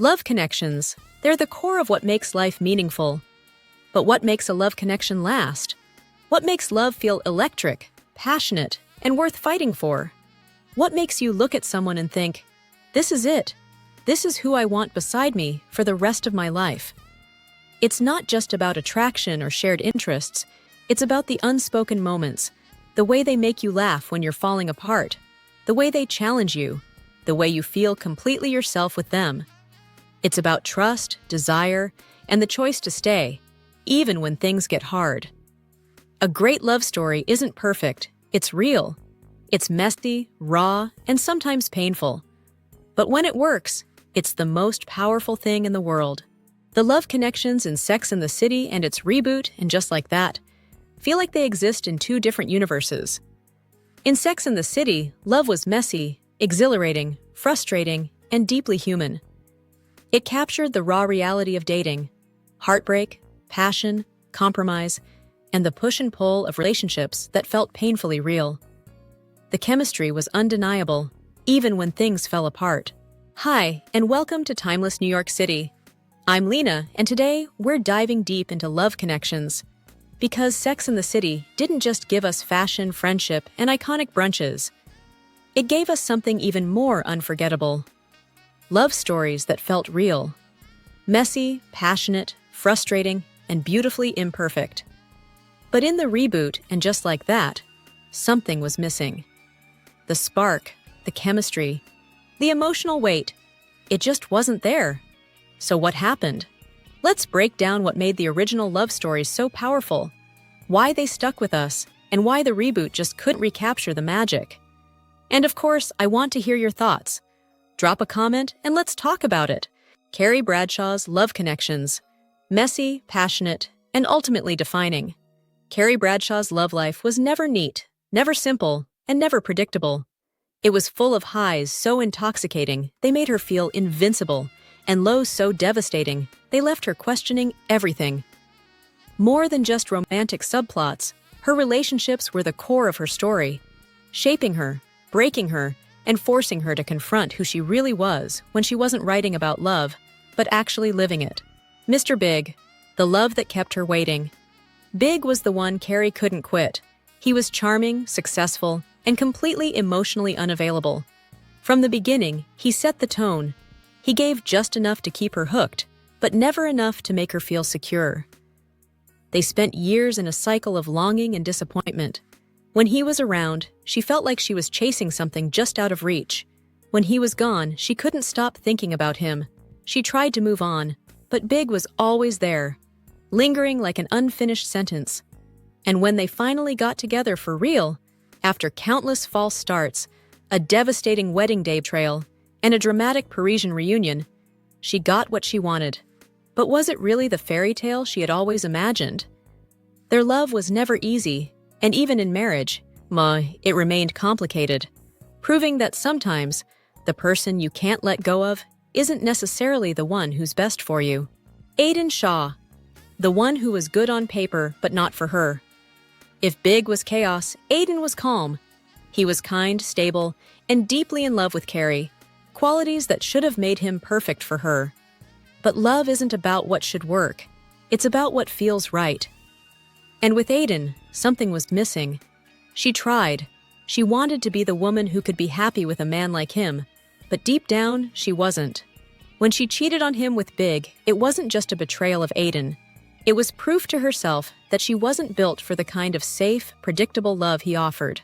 Love connections, they're the core of what makes life meaningful. But what makes a love connection last? What makes love feel electric, passionate, and worth fighting for? What makes you look at someone and think, this is it. This is who I want beside me for the rest of my life. It's not just about attraction or shared interests. It's about the unspoken moments, the way they make you laugh when you're falling apart, the way they challenge you, the way you feel completely yourself with them. It's about trust, desire, and the choice to stay, even when things get hard. A great love story isn't perfect, it's real. It's messy, raw, and sometimes painful. But when it works, it's the most powerful thing in the world. The love connections in Sex and the City and its reboot, and Just Like That, feel like they exist in two different universes. In Sex and the City, love was messy, exhilarating, frustrating, and deeply human. It captured the raw reality of dating, heartbreak, passion, compromise, and the push and pull of relationships that felt painfully real. The chemistry was undeniable, even when things fell apart. Hi, and welcome to Timeless New York City. I'm Lena, and today we're diving deep into love connections. Because Sex and the City didn't just give us fashion, friendship, and iconic brunches. It gave us something even more unforgettable. Love stories that felt real. Messy, passionate, frustrating, and beautifully imperfect. But in the reboot, and Just Like That, something was missing. The spark, the chemistry, the emotional weight, it just wasn't there. So what happened? Let's break down what made the original love stories so powerful, why they stuck with us, and why the reboot just couldn't recapture the magic. And of course, I want to hear your thoughts. Drop a comment and let's talk about it. Carrie Bradshaw's love connections. Messy, passionate, and ultimately defining. Carrie Bradshaw's love life was never neat, never simple, and never predictable. It was full of highs so intoxicating they made her feel invincible, and lows so devastating they left her questioning everything. More than just romantic subplots, her relationships were the core of her story, shaping her, breaking her, and forcing her to confront who she really was when she wasn't writing about love, but actually living it. Mr. Big, the love that kept her waiting. Big was the one Carrie couldn't quit. He was charming, successful, and completely emotionally unavailable. From the beginning, he set the tone. He gave just enough to keep her hooked, but never enough to make her feel secure. They spent years in a cycle of longing and disappointment. When he was around, she felt like she was chasing something just out of reach. When he was gone, she couldn't stop thinking about him. She tried to move on, but Big was always there, lingering like an unfinished sentence. And when they finally got together for real, after countless false starts, a devastating wedding day betrayal, and a dramatic Parisian reunion, she got what she wanted. But was it really the fairy tale she had always imagined? Their love was never easy, and even in marriage, it remained complicated, proving that sometimes the person you can't let go of isn't necessarily the one who's best for you. Aidan Shaw, the one who was good on paper but not for her. If Big was chaos, Aidan was calm. He was kind, stable, and deeply in love with Carrie, qualities that should have made him perfect for her. But love isn't about what should work. It's about what feels right. And with Aidan, something was missing. She tried. She wanted to be the woman who could be happy with a man like him, but deep down, she wasn't. When she cheated on him with Big, it wasn't just a betrayal of Aidan. It was proof to herself that she wasn't built for the kind of safe, predictable love he offered.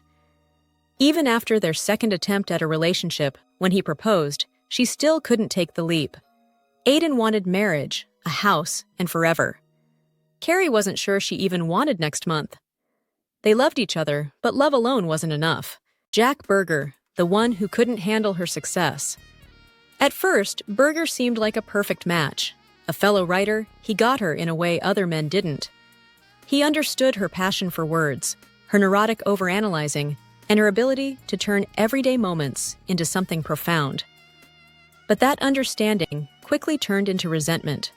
Even after their second attempt at a relationship, when he proposed, she still couldn't take the leap. Aidan wanted marriage, a house, and forever. Carrie wasn't sure she even wanted next month. They loved each other, but love alone wasn't enough. Jack Berger, the one who couldn't handle her success. At first, Berger seemed like a perfect match. A fellow writer, he got her in a way other men didn't. He understood her passion for words, her neurotic overanalyzing, and her ability to turn everyday moments into something profound. But that understanding quickly turned into resentment.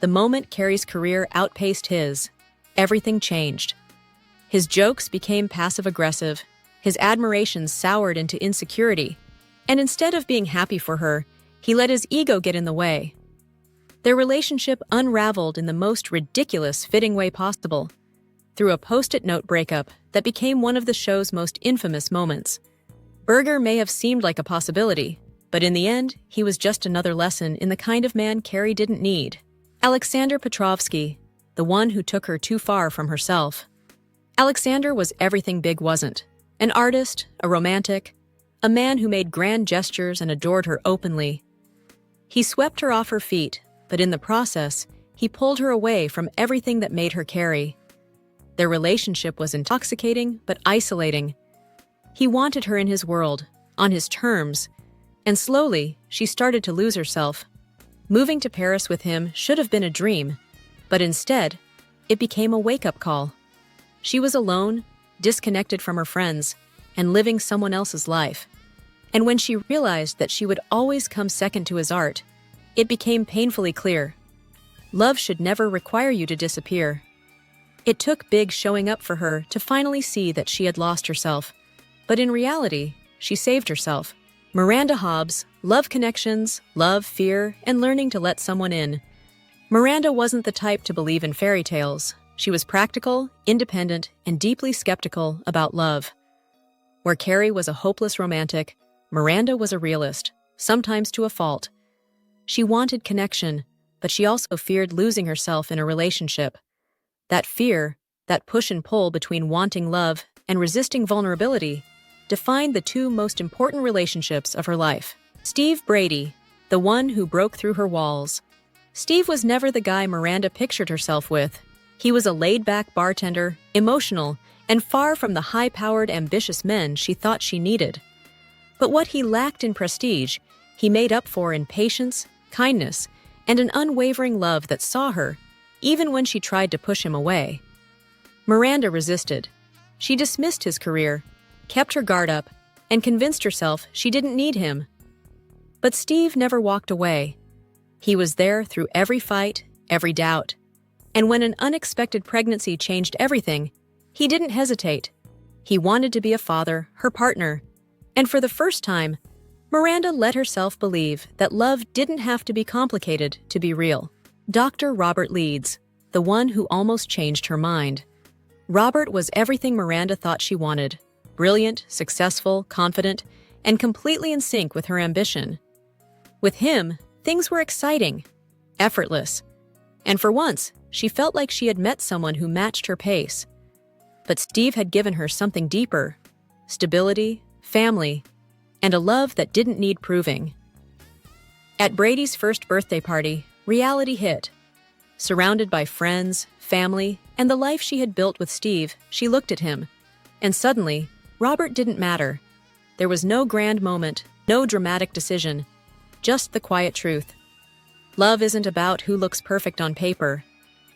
The moment Carrie's career outpaced his, everything changed. His jokes became passive-aggressive, his admiration soured into insecurity, and instead of being happy for her, He let his ego get in the way. Their relationship unraveled in the most ridiculous fitting way possible, through a post-it note breakup that became one of the show's most infamous moments. Berger may have seemed like a possibility, but in the end, he was just another lesson in the kind of man Carrie didn't need. Alexander Petrovsky, the one who took her too far from herself. Alexander was everything Big wasn't. An artist, a romantic, a man who made grand gestures and adored her openly. He swept her off her feet, but in the process, he pulled her away from everything that made her Carrie. Their relationship was intoxicating but isolating. He wanted her in his world, on his terms, and slowly, she started to lose herself. Moving to Paris with him should have been a dream, but instead, it became a wake-up call. She was alone, disconnected from her friends, and living someone else's life. And when she realized that she would always come second to his art, it became painfully clear. Love should never require you to disappear. It took Big showing up for her to finally see that she had lost herself. But in reality, she saved herself. Miranda Hobbs, love connections, love, fear, and learning to let someone in. Miranda wasn't the type to believe in fairy tales. She was practical, independent, and deeply skeptical about love. Where Carrie was a hopeless romantic, Miranda was a realist, sometimes to a fault. She wanted connection, but she also feared losing herself in a relationship. That fear, that push and pull between wanting love and resisting vulnerability, defined the two most important relationships of her life. Steve Brady, the one who broke through her walls. Steve was never the guy Miranda pictured herself with. He was a laid-back bartender, emotional, and far from the high-powered, ambitious men she thought she needed. But what he lacked in prestige, he made up for in patience, kindness, and an unwavering love that saw her, even when she tried to push him away. Miranda resisted. She dismissed his career, kept her guard up, and convinced herself she didn't need him. But Steve never walked away. He was there through every fight, every doubt. And when an unexpected pregnancy changed everything, he didn't hesitate. He wanted to be a father, her partner. And for the first time, Miranda let herself believe that love didn't have to be complicated to be real. Dr. Robert Leeds, the one who almost changed her mind. Robert was everything Miranda thought she wanted. Brilliant, successful, confident, and completely in sync with her ambition. With him, things were exciting, effortless. And for once, she felt like she had met someone who matched her pace. But Steve had given her something deeper: stability, family, and a love that didn't need proving. At Brady's first birthday party, reality hit. Surrounded by friends, family, and the life she had built with Steve, she looked at him. And suddenly, Robert didn't matter. There was no grand moment, no dramatic decision, just the quiet truth. Love isn't about who looks perfect on paper.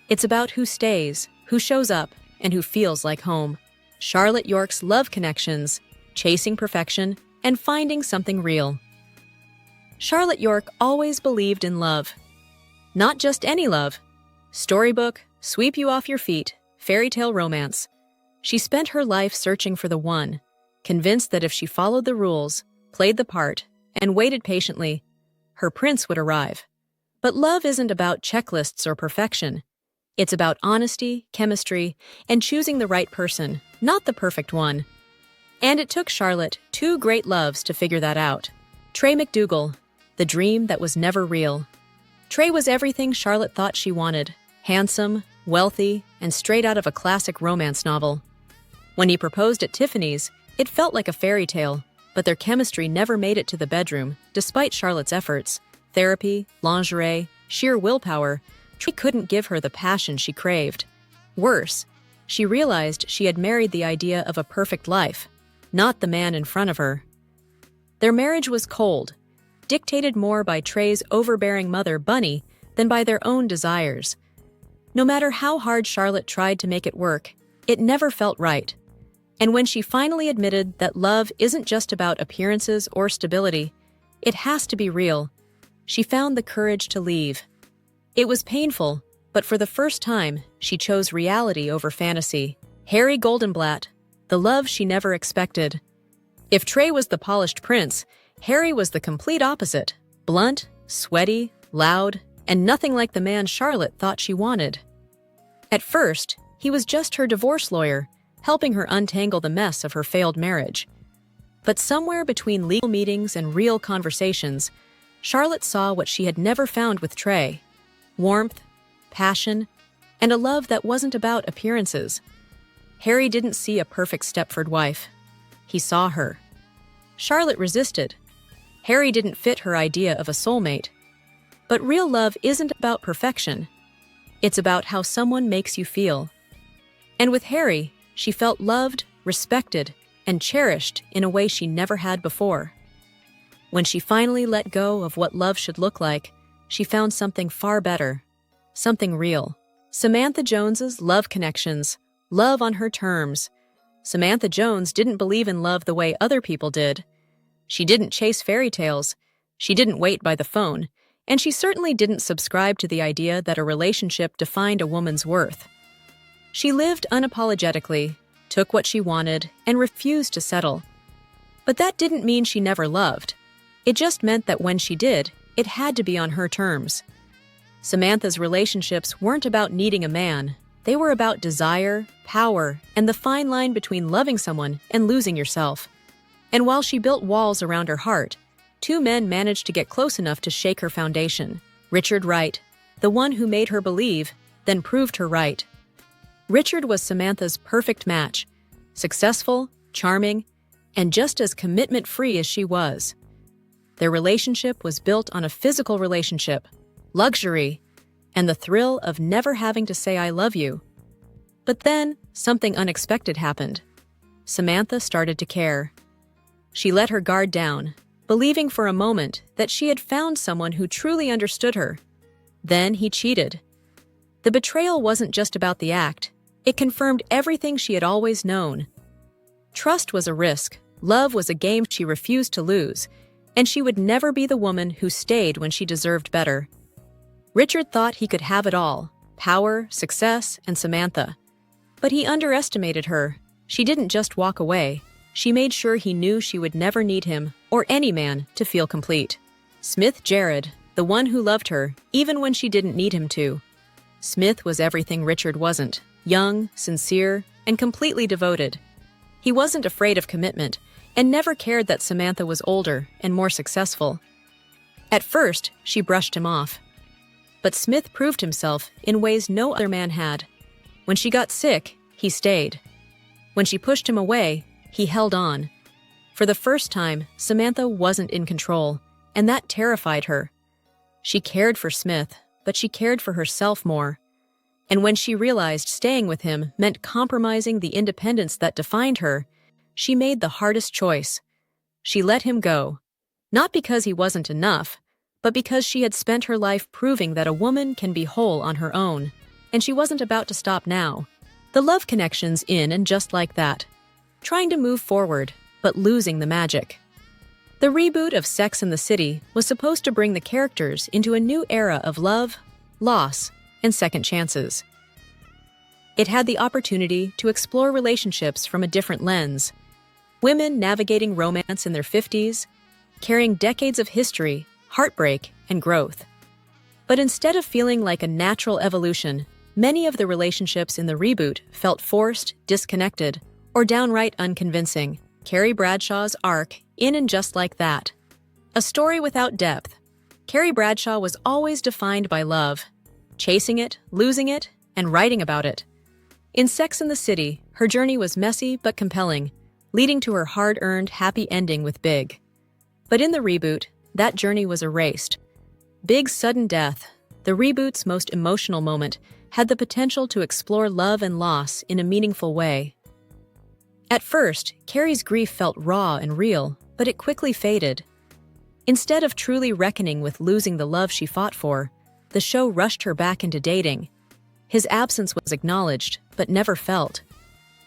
It's about who stays, who shows up, and who feels like home. Charlotte York's love connections, chasing perfection, and finding something real. Charlotte York always believed in love. Not just any love. Storybook, sweep you off your feet, fairy tale romance. She spent her life searching for the one, convinced that if she followed the rules, played the part, and waited patiently, her prince would arrive. But love isn't about checklists or perfection. It's about honesty, chemistry, and choosing the right person, not the perfect one. And it took Charlotte 2 great loves to figure that out. Trey McDougal, the dream that was never real. Trey was everything Charlotte thought she wanted: handsome, wealthy, and straight out of a classic romance novel. When he proposed at Tiffany's, it felt like a fairy tale, but their chemistry never made it to the bedroom, despite Charlotte's efforts. Therapy, lingerie, sheer willpower, Trey couldn't give her the passion she craved. Worse, she realized she had married the idea of a perfect life, not the man in front of her. Their marriage was cold, dictated more by Trey's overbearing mother, Bunny, than by their own desires. No matter how hard Charlotte tried to make it work, it never felt right. And when she finally admitted that love isn't just about appearances or stability, it has to be real, she found the courage to leave. It was painful, but for the first time, she chose reality over fantasy. Harry Goldenblatt, the love she never expected. If Trey was the polished prince, Harry was the complete opposite. Blunt, sweaty, loud, and nothing like the man Charlotte thought she wanted. At first, he was just her divorce lawyer, helping her untangle the mess of her failed marriage. But somewhere between legal meetings and real conversations, Charlotte saw what she had never found with Trey: warmth, passion, and a love that wasn't about appearances. Harry didn't see a perfect Stepford wife. He saw her. Charlotte resisted. Harry didn't fit her idea of a soulmate. But real love isn't about perfection. It's about how someone makes you feel. And with Harry, she felt loved, respected, and cherished in a way she never had before. When she finally let go of what love should look like, she found something far better, something real. Samantha Jones's love connections, love on her terms. Samantha Jones didn't believe in love the way other people did. She didn't chase fairy tales, she didn't wait by the phone, and she certainly didn't subscribe to the idea that a relationship defined a woman's worth. She lived unapologetically, took what she wanted, and refused to settle. But that didn't mean she never loved. It just meant that when she did, it had to be on her terms. Samantha's relationships weren't about needing a man. They were about desire, power, and the fine line between loving someone and losing yourself. And while she built walls around her heart, two men managed to get close enough to shake her foundation. Richard Wright, the one who made her believe, then proved her right. Richard was Samantha's perfect match, successful, charming, and just as commitment-free as she was. Their relationship was built on a physical relationship, luxury, and the thrill of never having to say I love you. But then, something unexpected happened. Samantha started to care. She let her guard down, believing for a moment that she had found someone who truly understood her. Then he cheated. The betrayal wasn't just about the act. It confirmed everything she had always known. Trust was a risk, love was a game she refused to lose, and she would never be the woman who stayed when she deserved better. Richard thought he could have it all: power, success, and Samantha. But he underestimated her. She didn't just walk away. She made sure he knew she would never need him, or any man, to feel complete. Smith Jared, the one who loved her, even when she didn't need him to. Smith was everything Richard wasn't: young, sincere, and completely devoted. He wasn't afraid of commitment, and never cared that Samantha was older and more successful. At first, she brushed him off. But Smith proved himself in ways no other man had. When she got sick, he stayed. When she pushed him away, he held on. For the first time, Samantha wasn't in control, and that terrified her. She cared for Smith, but she cared for herself more. And when she realized staying with him meant compromising the independence that defined her, she made the hardest choice. She let him go. Not because he wasn't enough, but because she had spent her life proving that a woman can be whole on her own, and she wasn't about to stop now. The love connection's in and just like that. Trying to move forward, but losing the magic. The reboot of Sex and the City was supposed to bring the characters into a new era of love, loss, and second chances. It had the opportunity to explore relationships from a different lens. Women navigating romance in their 50s, carrying decades of history, heartbreak, and growth. But instead of feeling like a natural evolution, many of the relationships in the reboot felt forced, disconnected, or downright unconvincing. Carrie Bradshaw's arc in and just like that. A story without depth. Carrie Bradshaw was always defined by love, chasing it, losing it, and writing about it. In Sex and the City, her journey was messy but compelling, leading to her hard-earned happy ending with Big. But in the reboot, that journey was erased. Big's sudden death, the reboot's most emotional moment, had the potential to explore love and loss in a meaningful way. At first, Carrie's grief felt raw and real, but it quickly faded. Instead of truly reckoning with losing the love she fought for, the show rushed her back into dating. His absence was acknowledged, but never felt.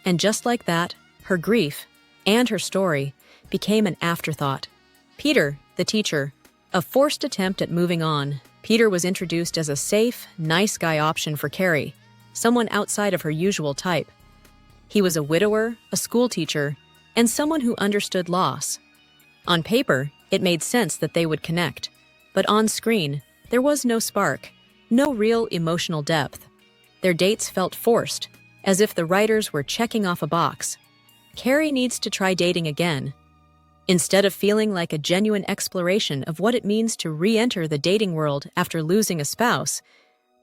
And just like that, her grief, and her story, became an afterthought. Peter, the teacher, a forced attempt at moving on. Peter was introduced as a safe, nice guy option for Carrie, someone outside of her usual type. He was a widower, a schoolteacher, and someone who understood loss. On paper, it made sense that they would connect. But on screen, there was no spark, no real emotional depth. Their dates felt forced, as if the writers were checking off a box. Carrie needs to try dating again. Instead of feeling like a genuine exploration of what it means to re-enter the dating world after losing a spouse,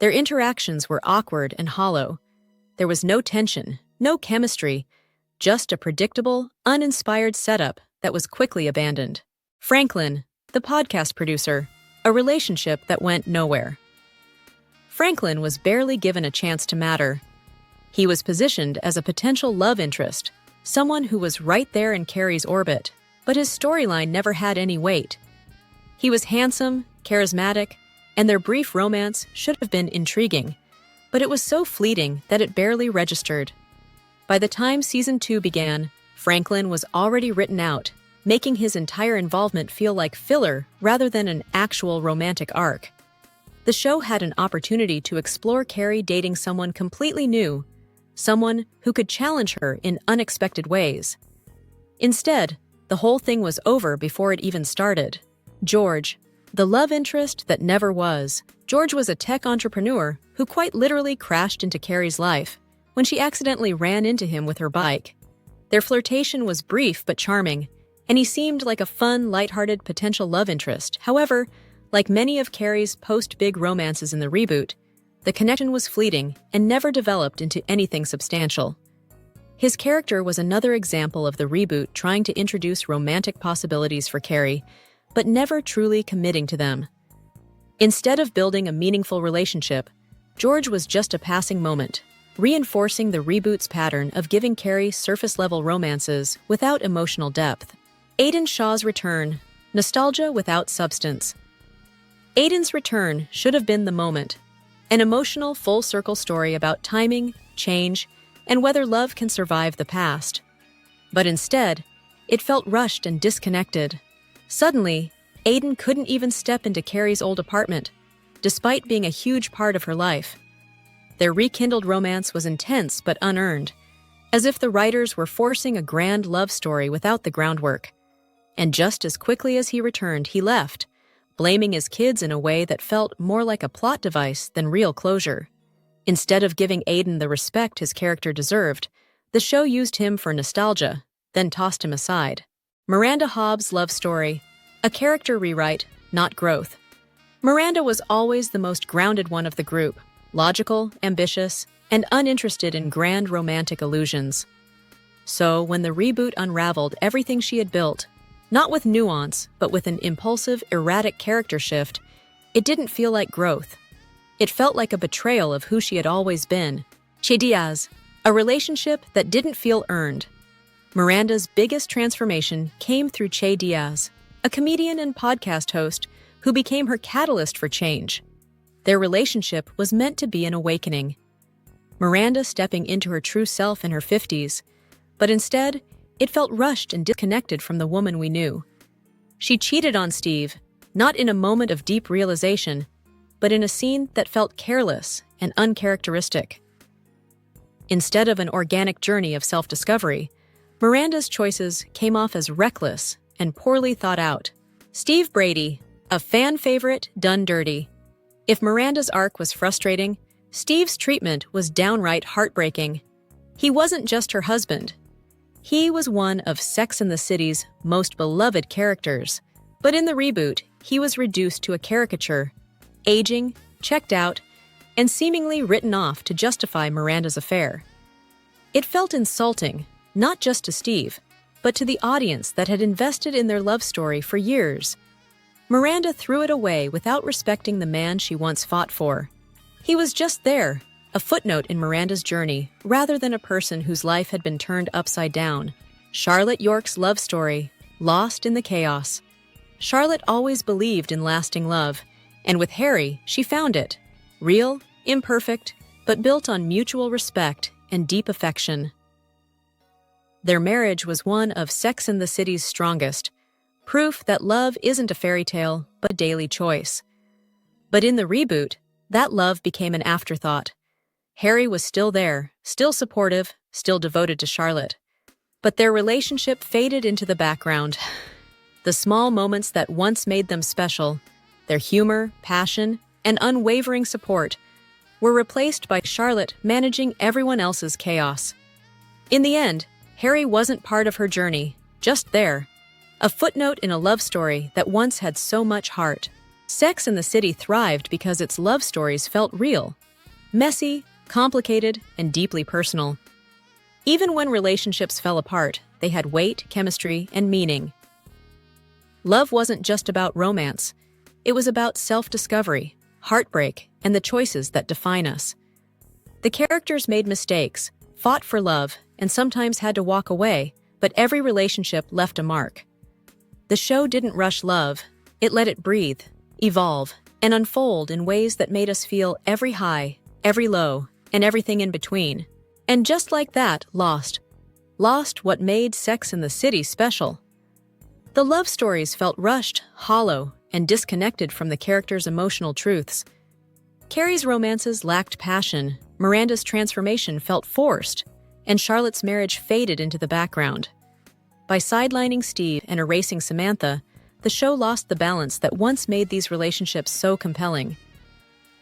their interactions were awkward and hollow. There was no tension, no chemistry, just a predictable, uninspired setup that was quickly abandoned. Franklin, the podcast producer, a relationship that went nowhere. Franklin was barely given a chance to matter. He was positioned as a potential love interest, someone who was right there in Carrie's orbit, but his storyline never had any weight. He was handsome, charismatic, and their brief romance should have been intriguing, but it was so fleeting that it barely registered. By the time Season 2 began, Franklin was already written out, making his entire involvement feel like filler rather than an actual romantic arc. The show had an opportunity to explore Carrie dating someone completely new, someone who could challenge her in unexpected ways. Instead, the whole thing was over before it even started. George, the love interest that never was. George was a tech entrepreneur who quite literally crashed into Carrie's life when she accidentally ran into him with her bike. Their flirtation was brief but charming, and he seemed like a fun, lighthearted potential love interest. However, like many of Carrie's post-big romances in the reboot, the connection was fleeting and never developed into anything substantial. His character was another example of the reboot trying to introduce romantic possibilities for Carrie, but never truly committing to them. Instead of building a meaningful relationship, George was just a passing moment, reinforcing the reboot's pattern of giving Carrie surface-level romances without emotional depth. Aidan Shaw's return, nostalgia without substance. Aidan's return should have been the moment, an emotional full-circle story about timing, change, and whether love can survive the past. But instead, it felt rushed and disconnected. Suddenly, Aidan couldn't even step into Carrie's old apartment, despite being a huge part of her life. Their rekindled romance was intense but unearned, as if the writers were forcing a grand love story without the groundwork. And just as quickly as he returned, he left, blaming his kids in a way that felt more like a plot device than real closure. Instead of giving Aidan the respect his character deserved, the show used him for nostalgia, then tossed him aside. Miranda Hobbs' love story, a character rewrite, not growth. Miranda was always the most grounded one of the group, logical, ambitious, and uninterested in grand romantic illusions. So, when the reboot unraveled everything she had built, not with nuance, but with an impulsive, erratic character shift, it didn't feel like growth. It felt like a betrayal of who she had always been. Che Diaz, a relationship that didn't feel earned. Miranda's biggest transformation came through Che Diaz, a comedian and podcast host who became her catalyst for change. Their relationship was meant to be an awakening. Miranda stepping into her true self in her 50s, but instead, it felt rushed and disconnected from the woman we knew. She cheated on Steve, not in a moment of deep realization, but in a scene that felt careless and uncharacteristic. Instead of an organic journey of self-discovery, Miranda's choices came off as reckless and poorly thought out. Steve Brady, a fan favorite done dirty. If Miranda's arc was frustrating, Steve's treatment was downright heartbreaking. He wasn't just her husband. He was one of Sex and the City's most beloved characters, but in the reboot, he was reduced to a caricature, aging, checked out, and seemingly written off to justify Miranda's affair. It felt insulting, not just to Steve, but to the audience that had invested in their love story for years. Miranda threw it away without respecting the man she once fought for. He was just there, a footnote in Miranda's journey, rather than a person whose life had been turned upside down. Charlotte York's love story, lost in the chaos. Charlotte always believed in lasting love, and with Harry, she found it. Real, imperfect, but built on mutual respect and deep affection. Their marriage was one of Sex and the City's strongest, proof that love isn't a fairy tale, but a daily choice. But in the reboot, that love became an afterthought. Harry was still there, still supportive, still devoted to Charlotte. But their relationship faded into the background. The small moments that once made them special, Their humor, passion, and unwavering support were replaced by Charlotte managing everyone else's chaos. In the end, Harry wasn't part of her journey, just there, a footnote in a love story that once had so much heart. Sex and the City thrived because its love stories felt real, messy, complicated, and deeply personal. Even when relationships fell apart, they had weight, chemistry, and meaning. Love wasn't just about romance. It was about self-discovery, heartbreak, and the choices that define us. The characters made mistakes, fought for love, and sometimes had to walk away, but every relationship left a mark. The show didn't rush love. It let it breathe, evolve, and unfold in ways that made us feel every high, every low, and everything in between. And just like that, lost what made Sex and the City special. The love stories felt rushed, hollow, and disconnected from the characters' emotional truths. Carrie's romances lacked passion, Miranda's transformation felt forced, and Charlotte's marriage faded into the background. By sidelining Steve and erasing Samantha, the show lost the balance that once made these relationships so compelling.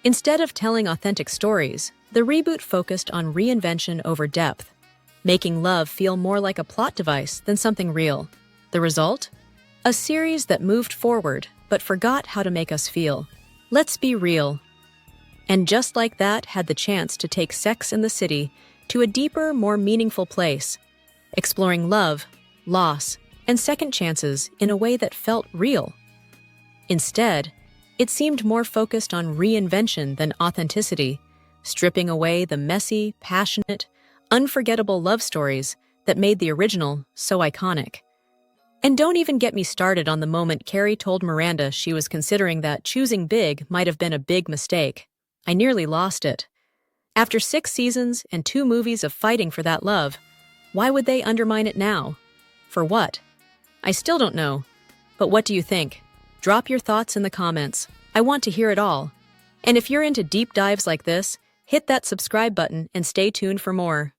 Instead of telling authentic stories, the reboot focused on reinvention over depth, making love feel more like a plot device than something real. The result? A series that moved forward but forgot how to make us feel. Let's be real. And just like that, had the chance to take Sex and the City to a deeper, more meaningful place, exploring love, loss, and second chances in a way that felt real. Instead, it seemed more focused on reinvention than authenticity, stripping away the messy, passionate, unforgettable love stories that made the original so iconic. And don't even get me started on the moment Carrie told Miranda she was considering that choosing big might have been a big mistake. I nearly lost it. After 6 seasons and 2 movies of fighting for that love, why would they undermine it now? For what? I still don't know. But what do you think? Drop your thoughts in the comments. I want to hear it all. And if you're into deep dives like this, hit that subscribe button and stay tuned for more.